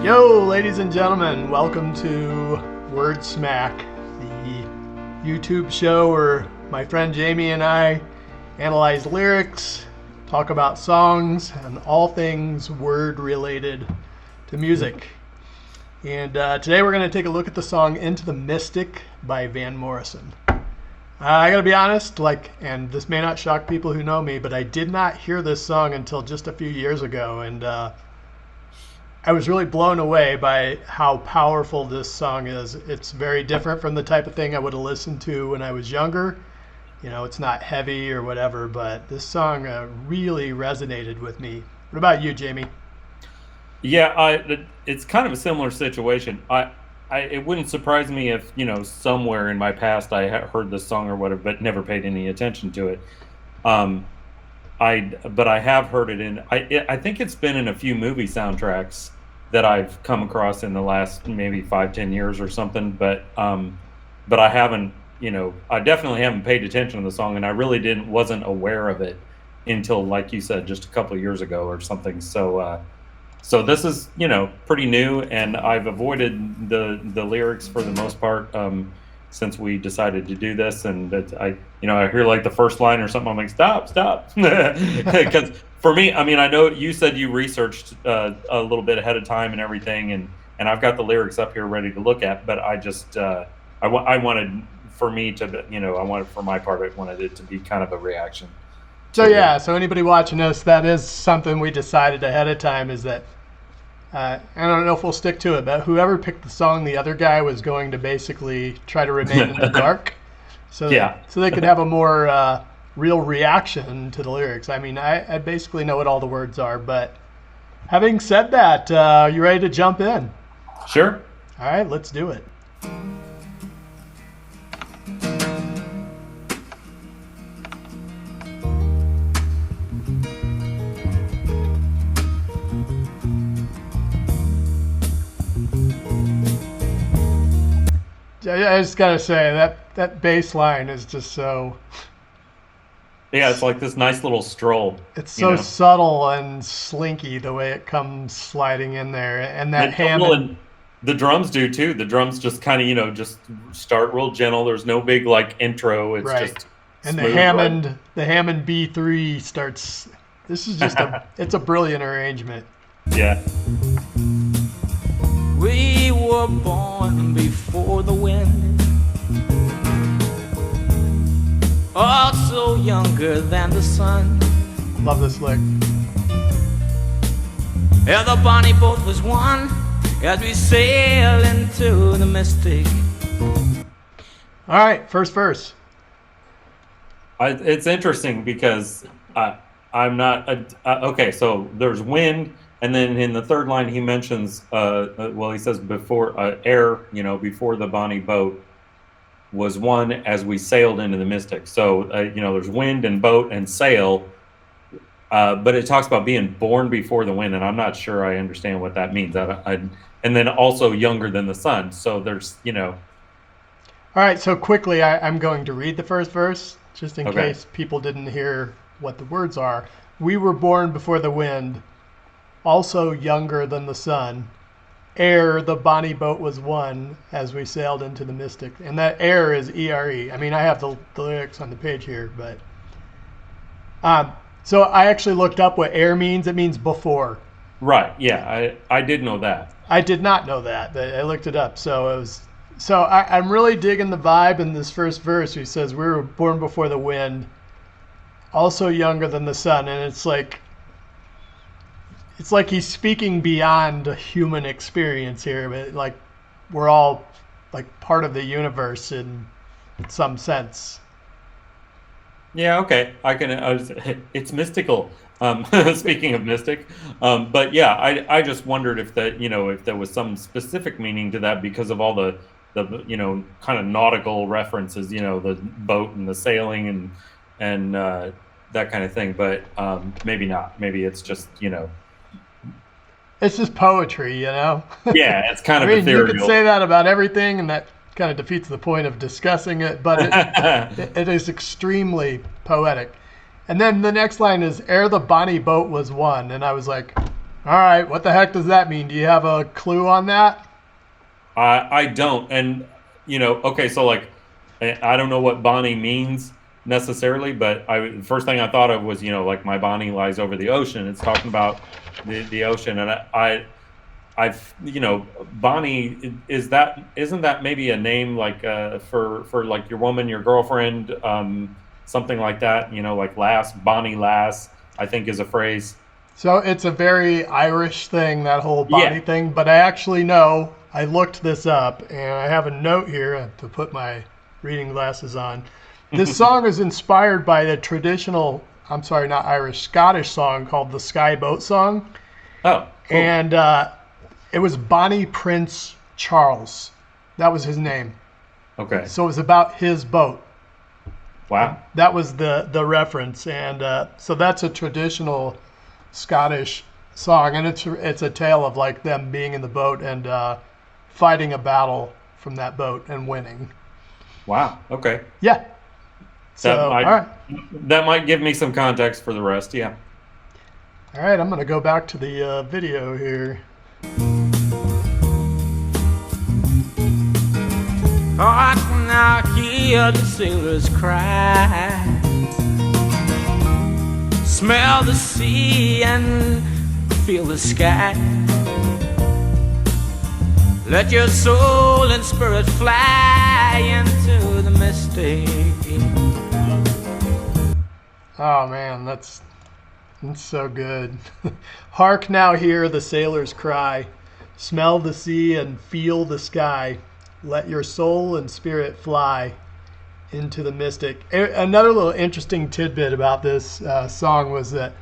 Yo, ladies and gentlemen, welcome to WordSmack, the YouTube show where my friend Jamie and I analyze lyrics, talk about songs, and all things word related to music. And today we're going to take a look at the song Into the Mystic by Van Morrison. I gotta be honest, and this may not shock people who know me, but I did not hear this song until just a few years ago, and I was really blown away by how powerful this song is. It's very different from the type of thing I would have listened to when I was younger. You know, it's not heavy or whatever, but this song really resonated with me. What about you, Jamie? Yeah, it's kind of a similar situation. It wouldn't surprise me if, somewhere in my past I heard this song or whatever, but never paid any attention to it. But I have heard it in. I think it's been in a few movie soundtracks that I've come across in the last maybe 5-10 years or something. But I haven't. I definitely haven't paid attention to the song, and I really wasn't aware of it until, like you said, just a couple of years ago or something. So this is pretty new, and I've avoided the lyrics for the most part. Since we decided to do this, and I hear like the first line or something, I'm like, stop, because for me, I know you said you researched a little bit ahead of time and everything, and I've got the lyrics up here ready to look at, but I just I wanted for me to for my part, I wanted it to be kind of a reaction. So anybody watching this, that is something we decided ahead of time, is that I don't know if we'll stick to it, but whoever picked the song, the other guy was going to basically try to remain in the dark, so they could have a more real reaction to the lyrics. I basically know what all the words are, but having said that, you ready to jump in? Sure. All right, let's do it. Yeah, I just gotta say that bass line is just so. Yeah, it's like this nice little stroll. It's so subtle and slinky the way it comes sliding in there, and that Hammond. The drums do too. The drums just kind of just start real gentle. There's no big intro. It's right. Just and smooth, the Hammond B3 starts. This is just it's a brilliant arrangement. Yeah. We were born before the wind, also younger than the sun. Love this lick. Yeah, the bonnie boat was one as we sail into the mystic. All right, first verse. It's interesting because I'm not okay. So there's wind. And then in the third line, he mentions, he says before air, before the bonnie boat was one as we sailed into the mystic. So, there's wind and boat and sail, but it talks about being born before the wind, and I'm not sure I understand what that means. And then also younger than the sun. So there's, All right, so quickly, I'm going to read the first verse, just in case people didn't hear what the words are. We were born before the wind, also younger than the sun. Ere the bonnie boat was one as we sailed into the mystic. And that ere is E-R-E. I have the lyrics on the page here, but so I actually looked up what ere means. It means before. Right. Yeah, I did know that. I did not know that, but I looked it up. So I'm really digging the vibe in this first verse. He says we were born before the wind, also younger than the sun, and it's like he's speaking beyond a human experience here, but we're all part of the universe in some sense. Yeah, okay. It's mystical. Speaking of mystic, but yeah, I just wondered if if there was some specific meaning to that because of all the kind of nautical references, the boat and the sailing and that kind of thing. But maybe not. Maybe it's just It's just poetry, Yeah, it's kind of ethereal. You could say that about everything, and that kind of defeats the point of discussing it, but it is extremely poetic. And then the next line is, ere the bonnie boat was one. And I was like, All right, what the heck does that mean? Do you have a clue on that? I don't, and okay, so like, I don't know what Bonnie means necessarily, but the first thing I thought of was like my Bonnie lies over the ocean. It's talking about the ocean, and I've Bonnie isn't that maybe a name like for like your woman, your girlfriend, something like that, like lass, Bonnie lass, I think is a phrase. So it's a very Irish thing, that whole Bonnie thing, but I actually know, I looked this up, and I have a note here to put my reading glasses on. This song is inspired by the traditional, I'm sorry, not Irish, Scottish song called the Skye Boat Song. Oh, cool. And it was Bonnie Prince Charles. That was his name. Okay. So it was about his boat. Wow. That was the reference. And so that's a traditional Scottish song. And it's a tale of like them being in the boat and fighting a battle from that boat and winning. Wow. Okay. Yeah. So, all right. That might give me some context for the rest. Yeah. All right. I'm going to go back to the video here. Oh, I can now hear the sailors cry, smell the sea and feel the sky. Let your soul and spirit fly into the mystic. Oh man, that's so good. Hark now hear the sailors cry, smell the sea and feel the sky. Let your soul and spirit fly into the mystic. Another little interesting tidbit about this song was that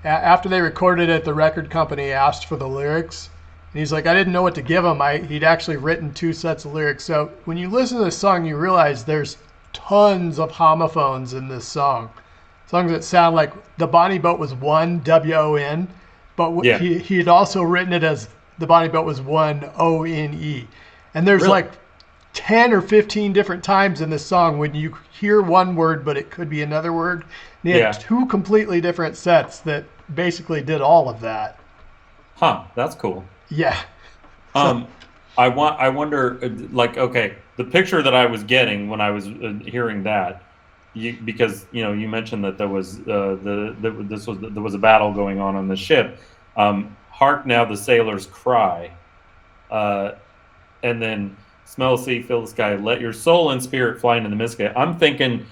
after they recorded it, the record company asked for the lyrics. And he's like, I didn't know what to give him. He'd actually written 2 sets of lyrics. So when you listen to this song, you realize there's tons of homophones in this song. Songs that sound like the Bonnie Boat was one, W-O-N, but he had also written it as the Bonnie Boat was one, O-N-E. And there's like 10 or 15 different times in this song when you hear one word, but it could be another word. And he had 2 completely different sets that basically did all of that. Huh, that's cool. Yeah. I wonder, like, okay, the picture that I was getting when I was hearing that, because you mentioned that there was there was a battle going on the ship. Hark now the sailors cry, and then smell the sea, feel the sky. Let your soul and spirit fly into the mystic. I'm thinking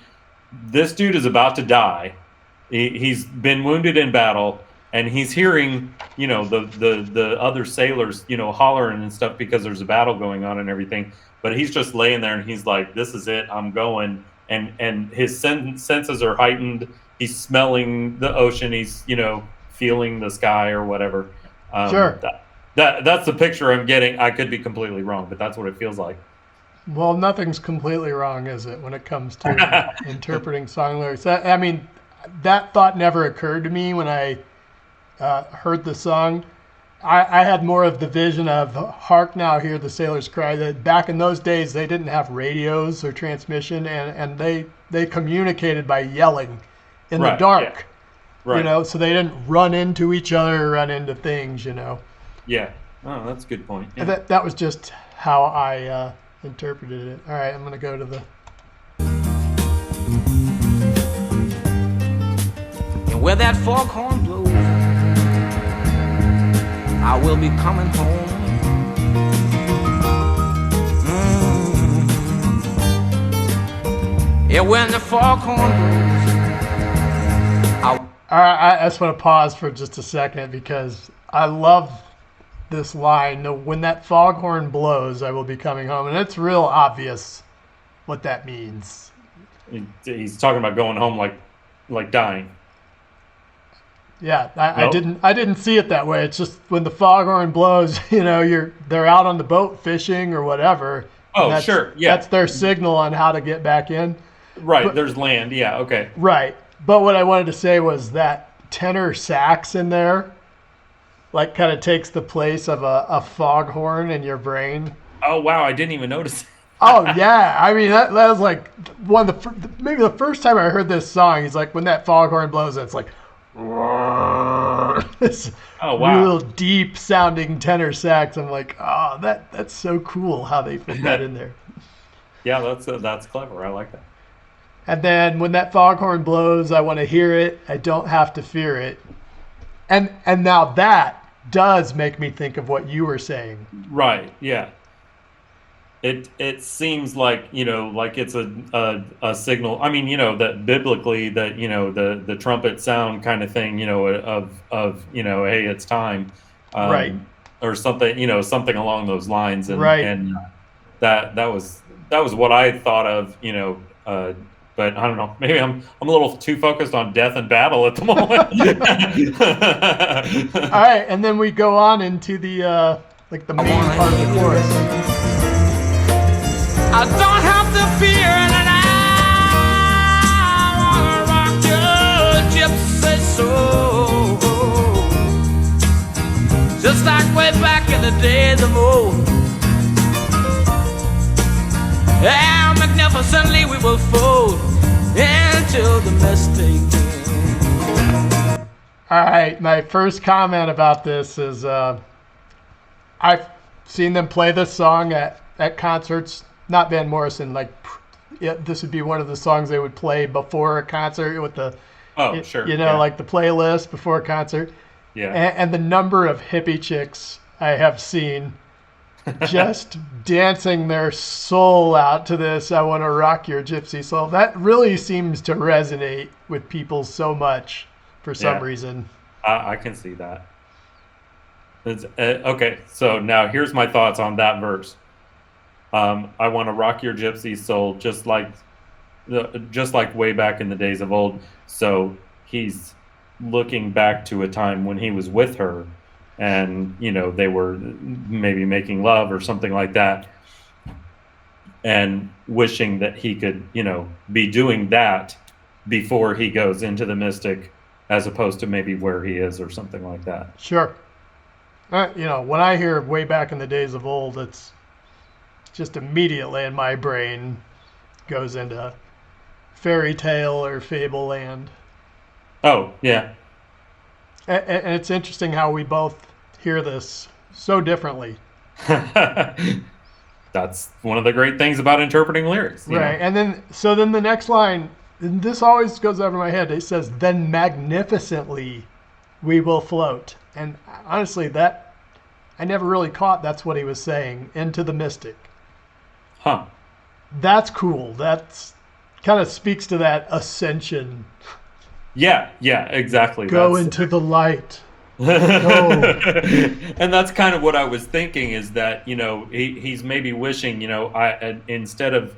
this dude is about to die. He's been wounded in battle. And he's hearing, the other sailors, hollering and stuff because there's a battle going on and everything. But he's just laying there and he's like, "This is it. I'm going." And his senses are heightened. He's smelling the ocean. He's feeling the sky or whatever. Sure. That's the picture I'm getting. I could be completely wrong, but that's what it feels like. Well, nothing's completely wrong, is it, when it comes to interpreting song lyrics? I mean, that thought never occurred to me when I heard the song. I had more of the vision of hark now hear the sailors cry. That back in those days they didn't have radios or transmission, and they communicated by yelling in the dark. Yeah. Right. So they didn't run into each other or run into things. Yeah. Oh, that's a good point. Yeah. That was just how I interpreted it. All right, I'm gonna go to the. And where that foghorn blows, I will be coming home. Yeah, when the foghorn blows. All right, I just want to pause for just a second because I love this line. When that foghorn blows, I will be coming home, and it's real obvious what that means. He's talking about going home like dying. Yeah, I didn't see it that way. It's just when the foghorn blows, they're out on the boat fishing or whatever. Oh, sure, yeah. That's their signal on how to get back in. Right, but there's land, yeah, okay. Right, but what I wanted to say was that tenor sax in there, like, kind of takes the place of a foghorn in your brain. Oh wow, I didn't even notice. Oh yeah, I mean that was like one of maybe the first time I heard this song. He's like, when that foghorn blows, it's like. this Oh, wow. real deep sounding tenor sax. I'm like, oh, that's so cool how they fit that in there. Yeah, that's clever. I like that. And then when that foghorn blows, I want to hear it. I don't have to fear it. And now that does make me think of what you were saying. Right. Yeah. It seems like, like it's a signal. I mean, that biblically that, the trumpet sound kind of thing, of hey, it's time. Right. Or something, something along those lines. And Right. and that was what I thought of, but I don't know. Maybe I'm a little too focused on death and battle at the moment. All right, and then we go on into the the main part of the chorus. I don't have to fear, and I wanna rock your gypsy soul, just like way back in the days of old. And magnificently we will fold into the mystic. All right, my first comment about this is I've seen them play this song at concerts. Not Van Morrison, this would be one of the songs they would play before a concert with the, sure, like the playlist before a concert. Yeah. And the number of hippie chicks I have seen just dancing their soul out to this, I want to rock your gypsy soul. That really seems to resonate with people so much for some reason. I can see that. It's, okay, so now here's my thoughts on that verse. I want to rock your gypsy soul just like way back in the days of old. So he's looking back to a time when he was with her and, they were maybe making love or something like that, and wishing that he could, be doing that before he goes into the mystic, as opposed to maybe where he is or something like that. Sure. When I hear way back in the days of old, it's just immediately in my brain goes into fairy tale or fable land. Oh, yeah. And it's interesting how we both hear this so differently. That's one of the great things about interpreting lyrics. Right. And then the next line, and this always goes over my head. It says, "Then magnificently we will float." And honestly, that I never really caught that's what he was saying, into the mystic. Huh. That's cool. That's kind of speaks to that ascension. Yeah, exactly. Go into the light. Go. And that's kind of what I was thinking, is that, he's maybe wishing, instead of,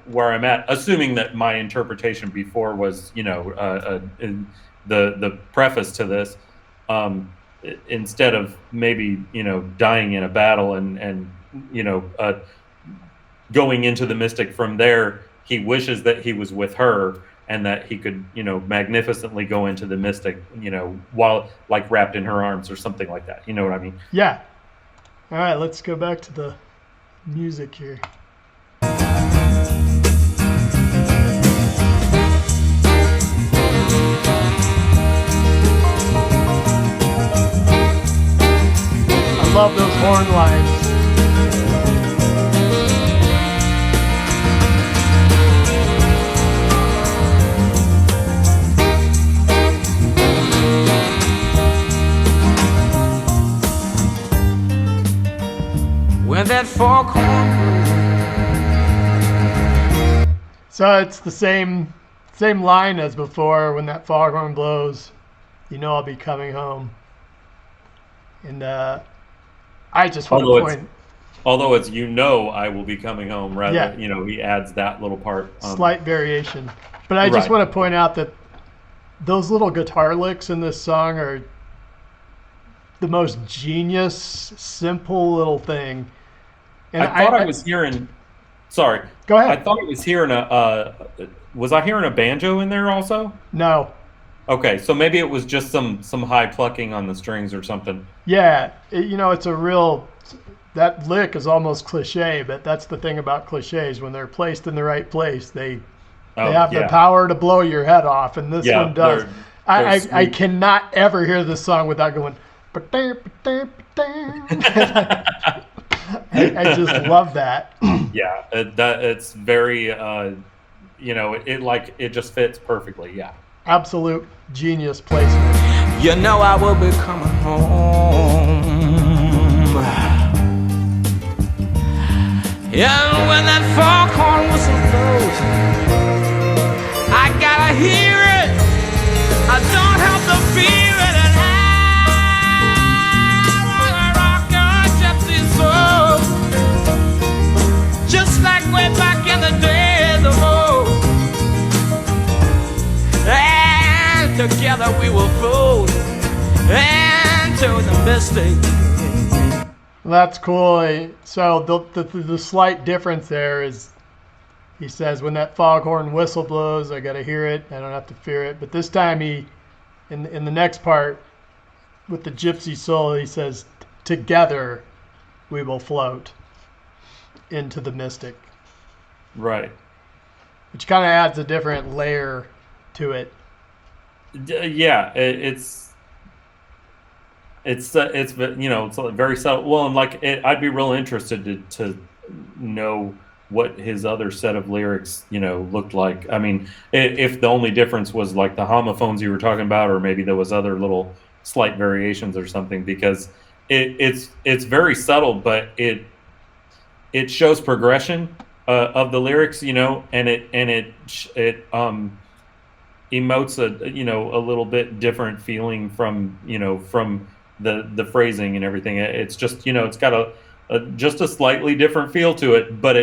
where I'm at, assuming that my interpretation before was, in the preface to this, instead of maybe, dying in a battle and going into the mystic from there, he wishes that he was with her and that he could, magnificently go into the mystic, while wrapped in her arms or something like that. You know what I mean? Yeah. All right, let's go back to the music here. I love those horn lines. When that foghorn. So it's the same line as before. When that foghorn blows, I'll be coming home. And I just want to point. Although it's I will be coming home, rather he adds that little part. Slight variation, but I just want to point out that those little guitar licks in this song are the most genius, simple little thing. And I thought I was hearing. Sorry. Go ahead. I thought I was hearing was I hearing a banjo in there also? No. Okay, so maybe it was just some high plucking on the strings or something. Yeah, it's a real. That lick is almost cliche, but that's the thing about cliches. When they're placed in the right place, they have the power to blow your head off, and this one does. I cannot ever hear this song without going. I just love that. Yeah, it's very, it just fits perfectly. Yeah. Absolute genius placement. You know I will be coming home. And when that foghorn whistle blows, I gotta hear it. I don't have to fear it. And I wanna rock your gypsy soul, just like way back in the days of old. And together we will float into the mystic. That's cool. So the slight difference there is, he says, when that foghorn whistle blows, I gotta hear it. I don't have to fear it. But this time in the next part with the gypsy soul, he says, together we will float into the mystic. Right. Which kind of adds a different layer to it. Yeah, it's very subtle. Well, and I'd be real interested to know what his other set of lyrics looked like. I mean, if the only difference was like the homophones you were talking about, or maybe there was other little slight variations or something, because it's very subtle, but it shows progression of the lyrics, and it emotes a little bit different feeling from the phrasing and everything. It's just it's got just a slightly different feel to it, but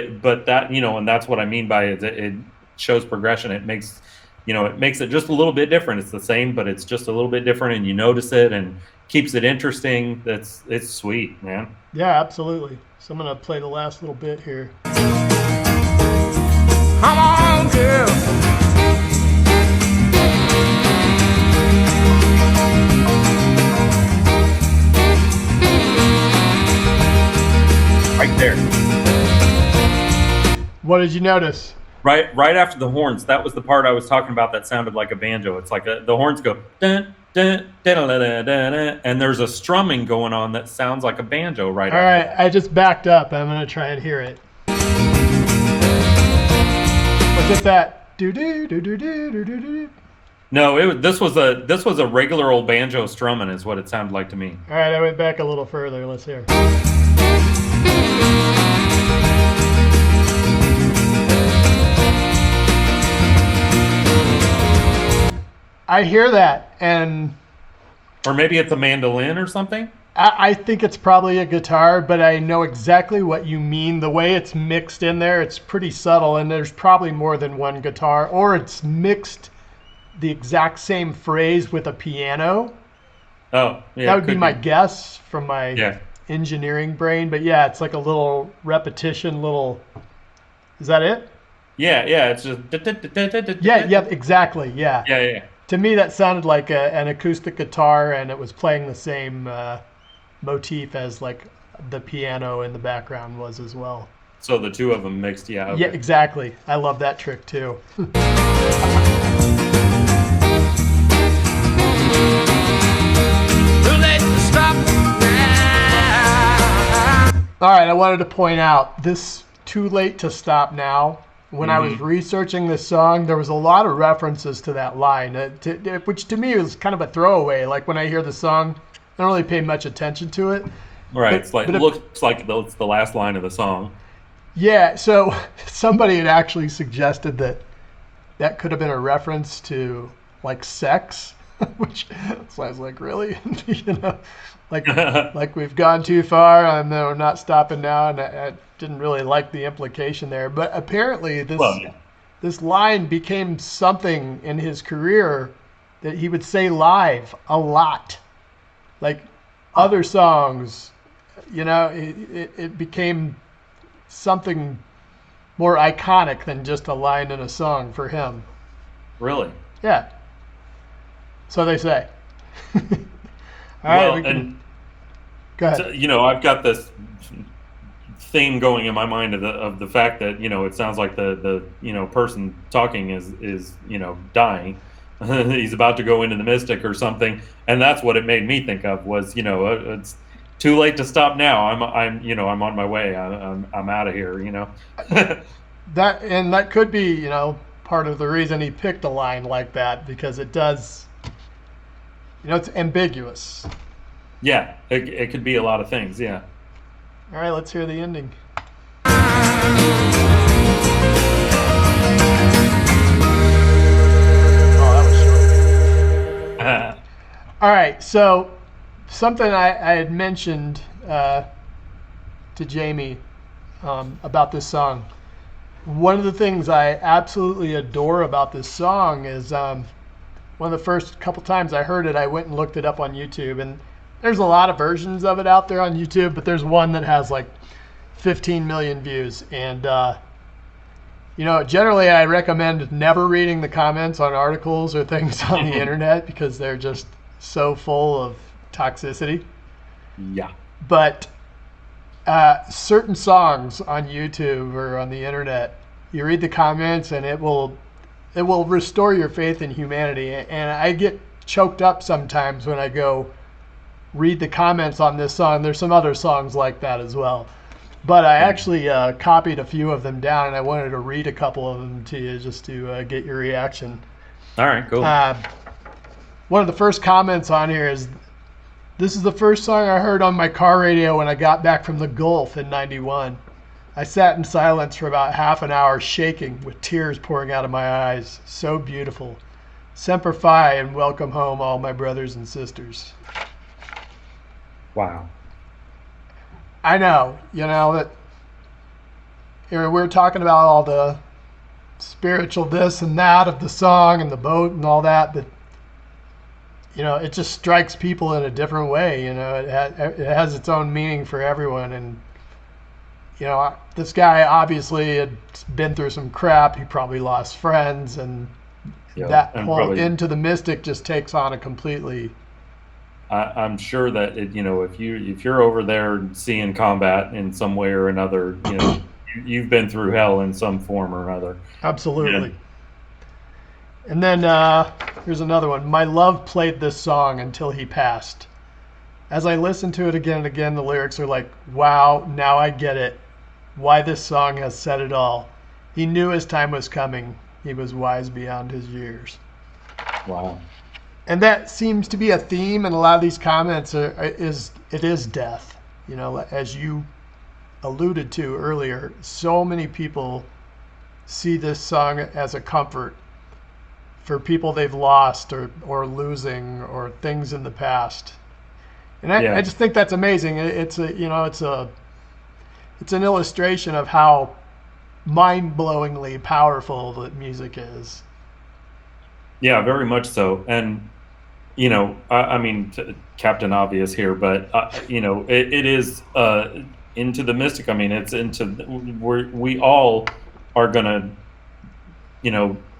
that and that's what I mean by it. It shows progression. It makes it just a little bit different. It's the same, but it's just a little bit different, and you notice it and keeps it interesting. It's sweet, man. Yeah, absolutely. So I'm gonna play the last little bit here. Come on, girl. Right there. What did you notice? Right after the horns, that was the part I was talking about that sounded like a banjo. It's like the horns go dun, dun, dun, dun, dun, dun, dun, and there's a strumming going on that sounds like a banjo right All after. right, I just backed up. I'm going to try and hear it. Was it that do do do do do do do do? No, this was a regular old banjo strumming is what it sounded like to me. All right, I went back a little further. Let's hear. I hear that, and or maybe it's a mandolin or something. I think it's probably a guitar, but I know exactly what you mean. The way it's mixed in there, it's pretty subtle, and there's probably more than one guitar, or it's mixed the exact same phrase with a piano. Oh, yeah. That would be my guess from my engineering brain. But yeah, it's like a little repetition, is that it? Yeah, it's just Yeah, exactly. Yeah. Yeah. To me, that sounded like an acoustic guitar, and it was playing the same motif as like the piano in the background was as well. So the two of them mixed, yeah. Okay. Yeah, exactly. I love that trick too. All right, I wanted to point out this "Too Late to Stop Now." When I was researching this song, there was a lot of references to that line, which to me was kind of a throwaway. Like when I hear the song, I don't really pay much attention to it. Right, it looks like it's the last line of the song. Yeah, so somebody had actually suggested that could have been a reference to like sex, which so I was like, really? Like we've gone too far, and we're not stopping now, and I didn't really like the implication there. But apparently this line became something in his career that he would say live a lot. Like other songs, it became something more iconic than just a line in a song for him. Really? Yeah. So they say. All right, go ahead. So, I've got this theme going in my mind of the fact that it sounds like the person talking is dying, he's about to go into the mystic or something, and that's what it made me think of was, it's too late to stop now. I'm on my way. I'm out of here. That could be, part of the reason he picked a line like that, because it does, it's ambiguous. Yeah, it could be a lot of things. Yeah. All right, let's hear the ending. All right, so something I had mentioned to Jamie about this song. One of the things I absolutely adore about this song is one of the first couple times I heard it, I went and looked it up on YouTube. And there's a lot of versions of it out there on YouTube, but there's one that has like 15 million views. And, generally I recommend never reading the comments on articles or things on the internet because they're just so full of toxicity. Yeah. But certain songs on YouTube or on the internet, you read the comments and it will restore your faith in humanity. And I get choked up sometimes when I go read the comments on this song. There's some other songs like that as well. But I actually copied a few of them down, and I wanted to read a couple of them to you just to get your reaction. All right, cool. One of the first comments on here is, "This is the first song I heard on my car radio when I got back from the Gulf in '91. I sat in silence for about half an hour, shaking with tears pouring out of my eyes. So beautiful. Semper Fi, and welcome home, all my brothers and sisters." Wow. I know, that we're talking about all the spiritual this and that of the song and the boat and all that, but it just strikes people in a different way. It has its own meaning for everyone. And this guy obviously had been through some crap. He probably lost friends, and that whole Into the Mystic just takes on a completely. I'm sure that if you're over there seeing combat in some way or another, you've been through hell in some form or another. Absolutely. Yeah. And then here's another one. "My love played this song until he passed. As I listened to it again and again, the lyrics are like, wow, now I get it. Why this song has said it all. He knew his time was coming. He was wise beyond his years." Wow. And that seems to be a theme in a lot of these comments. It is death. As you alluded to earlier, so many people see this song as a comfort for people they've lost or losing or things in the past. And I just think that's amazing. It's an illustration of how mind-blowingly powerful that music is. Yeah, very much so. And I mean, Captain Obvious here, but it is Into the Mystic. I mean, it's we all are gonna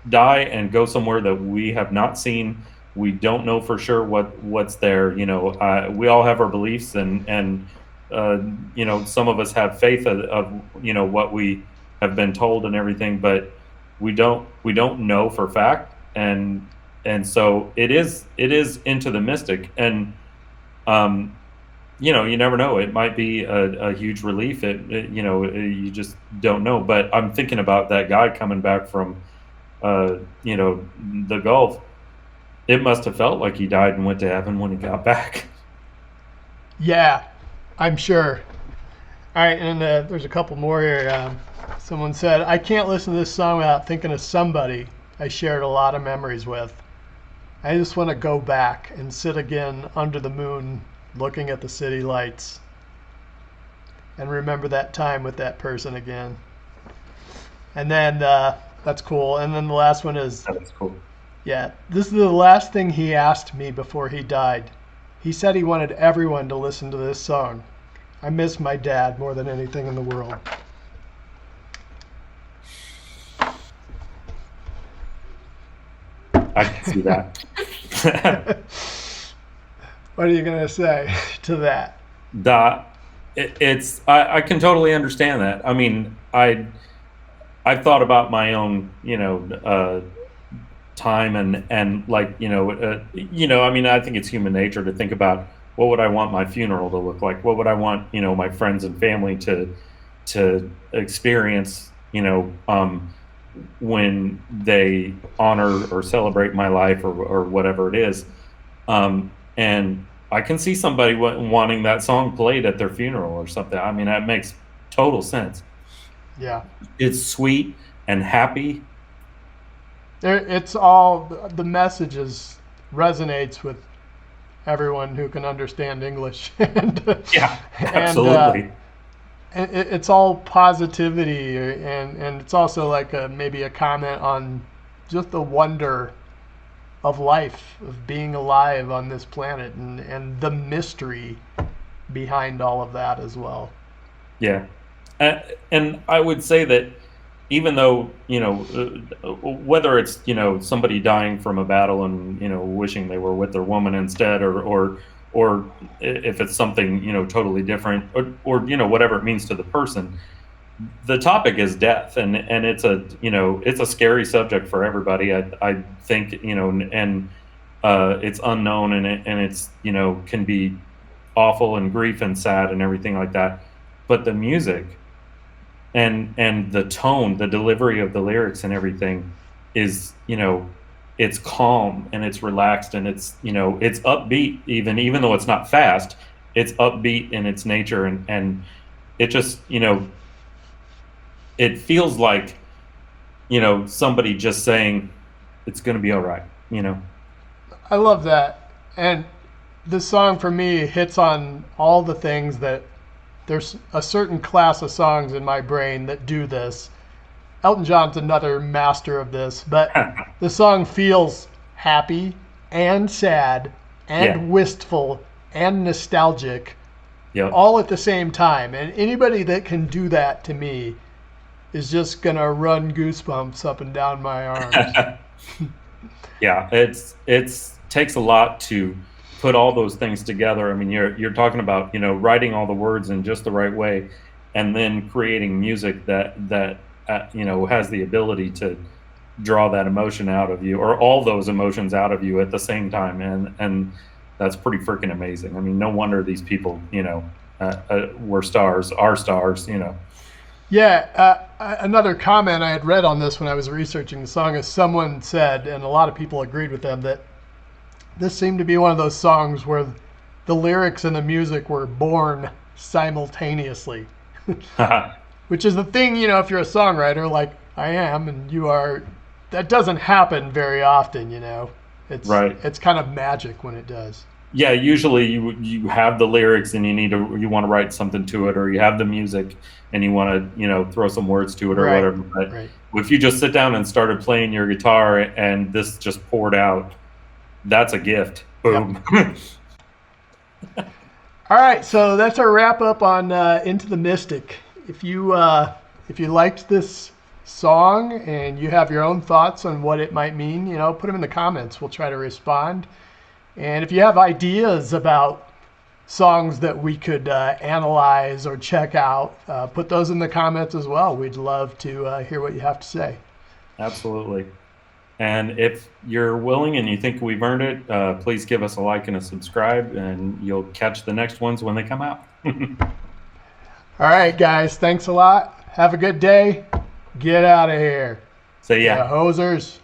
die and go somewhere that we have not seen. We don't know for sure what's there. We all have our beliefs, and some of us have faith of what we have been told and everything, but we don't know for fact. And so it is Into the Mystic, and you never know. It might be a huge relief. You just don't know. But I'm thinking about that guy coming back from the Gulf. It must have felt like he died and went to heaven when he got back. Yeah, I'm sure. All right, and there's a couple more here. Someone said, "I can't listen to this song without thinking of somebody I shared a lot of memories with. I just want to go back and sit again under the moon looking at the city lights and remember that time with that person again." And then that's cool. And then the last one is, that's cool. Yeah, this is the last thing he asked me before he died. He said he wanted everyone to listen to this song. I miss my dad more than anything in the world. I can see that. What are you going to say to that? I can totally understand that. I mean, I've thought about my own, time and like, I mean, I think it's human nature to think about, what would I want my funeral to look like? What would I want, my friends and family to experience, when they honor or celebrate my life or whatever it is. And I can see somebody wanting that song played at their funeral or something. I mean, that makes total sense. Yeah. It's sweet and happy. It's all, the messages resonates with everyone who can understand English. Yeah, absolutely. And it's all positivity, and it's also like maybe a comment on just the wonder of life, of being alive on this planet, and the mystery behind all of that as well. Yeah. And I would say that even though, whether it's, somebody dying from a battle and, wishing they were with their woman instead, or if it's something, totally different, or, whatever it means to the person, the topic is death. And it's it's a scary subject for everybody. I think, and it's unknown, and it's, can be awful and grief and sad and everything like that. But the music and the tone, the delivery of the lyrics and everything is, it's calm and it's relaxed and it's, it's upbeat, even though it's not fast, it's upbeat in its nature. And it just, it feels like, somebody just saying it's going to be all right, I love that. And this song for me hits on all the things that there's a certain class of songs in my brain that do this. Elton John's another master of this, but the song feels happy and sad and wistful and nostalgic, all at the same time. And anybody that can do that to me is just gonna run goosebumps up and down my arms. Yeah, it's takes a lot to put all those things together. I mean, you're talking about, writing all the words in just the right way, and then creating music that has the ability to draw that emotion out of you, or all those emotions out of you at the same time. And that's pretty freaking amazing. I mean, no wonder these people, were stars, are stars, Yeah, another comment I had read on this when I was researching the song is someone said, and a lot of people agreed with them, that this seemed to be one of those songs where the lyrics and the music were born simultaneously. Which is the thing, if you're a songwriter like I am and you are, that doesn't happen very often, It's right. It's kind of magic when it does. Yeah, usually you have the lyrics and you want to write something to it, or you have the music and you want to, throw some words to it or whatever. But if you just sit down and started playing your guitar and this just poured out, that's a gift. Boom. Yep. All right, so that's our wrap up on Into the Mystic. If you liked this song and you have your own thoughts on what it might mean, put them in the comments. We'll try to respond. And if you have ideas about songs that we could analyze or check out, put those in the comments as well. We'd love to hear what you have to say. Absolutely. And if you're willing and you think we've earned it, please give us a like and a subscribe, and you'll catch the next ones when they come out. All right, guys. Thanks a lot. Have a good day. Get out of here. So, yeah. Hosers.